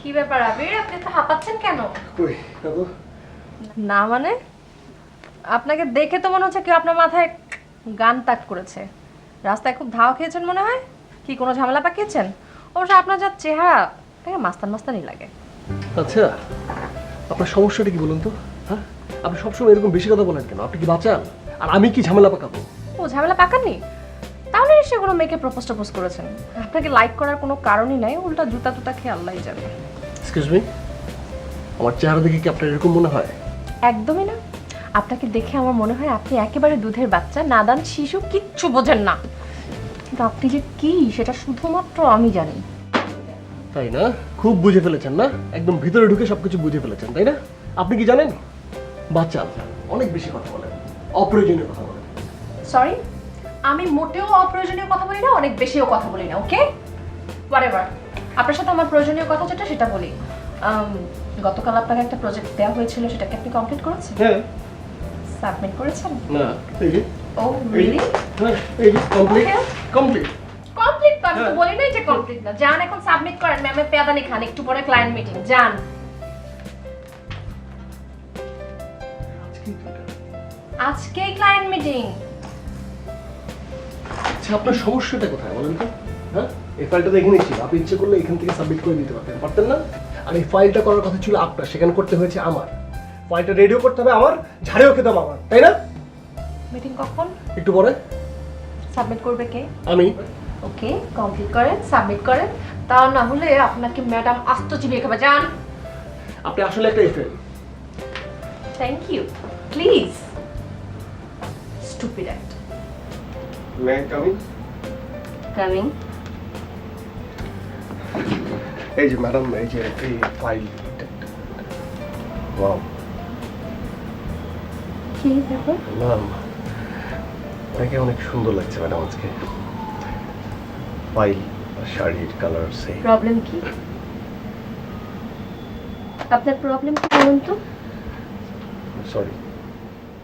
কি ব্যাপার আবির, আপনি তো হাঁপাচ্ছেন কেন? কই কাকু? না মানে আপনাকে দেখে তো মনে হচ্ছে কেউ আপনার মাথায় গান তাক করেছে। রাস্তায় খুব ধাওয়া খেয়েছেন মনে হয়। কি কোনো ঝামেলা পাকিয়েছেন? অবশ্য আপনার যা চেহারা, তাকে মাস্তান মাস্তানই লাগে। আচ্ছা, আপনার সমস্যাটা কি বলুন তো? হ্যাঁ, আপনি সবসময় এরকম বেশি কথা বলেন কেন? আপনি কি বাঁচান? আর আমি কি ঝামেলা পাকাবো? ও ঝামেলা পাকাননি? তাহলে নিশ্চয়ই কোনো মেয়েকে প্রপোজ করেছেন। আপনাকে লাইক করার কোনো কারণই নাই, উল্টা জুতা টুতা খেয়ে আল্লাহই যাবে। এক্সকিউজ মি, আমার চেহারা দেখে কি আপনার এরকম মনে হয়? একদমই না। আপনাকে দেখে আমার মনে হয় আপনি একেবারে দুধের বাচ্চা, নাদান শিশু, কিচ্ছু বোঝেন না। কিন্তু আপনি যে কি সেটা শুধুমাত্র আমি জানি। তাই না? খুব বুঝে ফেলেছেন না? একদম ভিতরে ঢুকে সবকিছু বুঝে ফেলেছেন, তাই না? আপনি কি জানেন? বাচ্চা অনেক বেশি কথা বলেন, অপ্রয়োজনীয় কথা বলেন। সরি, আমি মোটেও অপ্রয়োজনীয় কথা বলি না, অনেক বেশিও কথা বলি না। ওকে, হোয়াটএভার। আপনার সাথে আমার প্রয়োজনীয় কথা যেটা সেটা বলি। গতকাল আপনাকে একটা প্রজেক্ট দেওয়া হয়েছিল, সেটাকে আপনি কমপ্লিট করেছেন? হ্যাঁ। সাবমিট করেছেন? না, এই যে ও রিয়েলি? হ্যাঁ, এই যে কমপ্লিট কমপ্লিট কমপ্লিট তো আমি তো বলি নাই যে কমপ্লিট না। যান এখন সাবমিট করেন, ম্যামের পেয়াদানি খান, একটু পরে ক্লায়েন্ট মিটিং। যান। আজকেই ক্লায়েন্ট মিটিং। আচ্ছা, আপনার সমস্যাটা কোথায় বলেন তো? হ্যাঁ, এই ফাইলটা তো এখানেই ছিল, আপনি ইচ্ছে করলে এখান থেকে সাবমিট করে দিতে পারতেন, পারতেন না? আর এই ফাইলটা করার কথা ছিল আপনার, সেখানে করতে হয়েছে আমার। ফাইলটা রেডিও করতে হবে আমার, ঝাড়েও খেতে হবে আমার, তাই না? মিটিং কখন? একটু পরে। সাবমিট করবে কে? আমি। ওকে, কমপ্লিট করেন, সাবমিট করেন। তাও না হলে আপনাকে ম্যাডাম আস্ত চিবিয়ে খাবে। যান। আপনি আসলে একটা এফএল। Thank you. Please. Stupid act. May I come in? Coming. এই যে ম্যাডাম, এই যে এই ফাইল। ওয়াও কি ব্যাপার? ম্যাম, আপনাকে অনেক সুন্দর লাগছে ম্যাডাম আজকে। ফাইল, শাড়ির কালার সেম। প্রবলেম কি? আপনার প্রবলেম কি বলুন তো? সরি।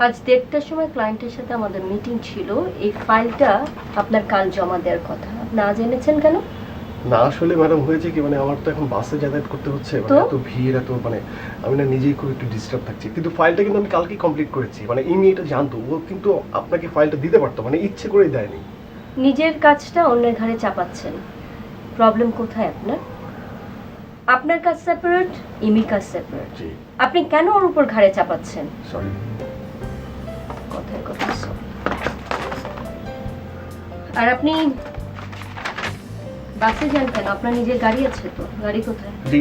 আজ 1:30টার সময় ক্লায়েন্টের সাথে আমাদের মিটিং ছিল। এই ফাইলটা আপনার কাল জমা দেওয়ার কথা, আপনি আজ এনেছেন কেন? না আসলে ম্যাডাম হয়েছে কি, মানে আমার তো এখন বাসে যাতায়াত করতে হচ্ছে, মানে এত ভিড়, এত মানে আমি না নিজেই খুব একটু ডিস্টার্ব থাকছি। কিন্তু ফাইলটা কিন্তু আমি কালকেই কমপ্লিট করেছি, মানে ইনি এটা জানতো, ও কিন্তু আপনাকে ফাইলটা দিতে পারতো, মানে ইচ্ছে করেই দেয়নি। নিজের কাজটা অন্যের ঘাড়ে চাপাচ্ছেন। প্রবলেম কোথায় আপনার? আপনার কাজ সেপারেট, ইমির কাজ সেপারেট। জি আপনি কেন ওর উপর ঘাড়ে চাপাচ্ছেন? সরি। কথায় কথা sorry। আর আপনি বাসে যান কেন? আপনার নিজের গাড়ি আছে তো? গাড়ি কোথায়? জি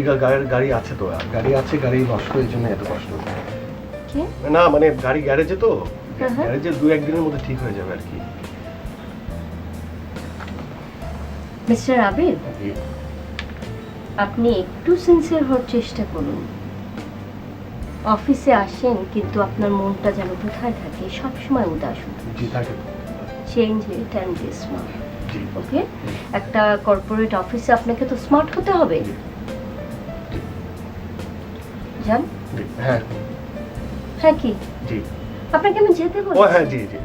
গাড়ি আছে তো, গাড়ি আছে, গাড়ি নষ্ট, এই জন্য এত কষ্ট। কি? না মানে গাড়ি গ্যারেজে তো, হ্যাঁ। গ্যারেজে 2-1 দিনের মধ্যে ঠিক হয়ে যাবে আর কি। মিস্টার আবির, জি। আপনি একটু সিনসিয়ার হওয়ার চেষ্টা করুন। অফিসে আসেন কিন্তু আপনার মনটা যেন কোথায় থাকে, সবসময় উদাস। জি থাকে। Change it and be smart. জি ওকে, একটা কর্পোরেট অফিসে আপনাকে তো স্মার্ট হতে হবে। যান। জি হ্যাঁ। হ্যাঁ কি? জি। আপনাকে আমি যেতে ও বলছি। হ্যাঁ জি জি।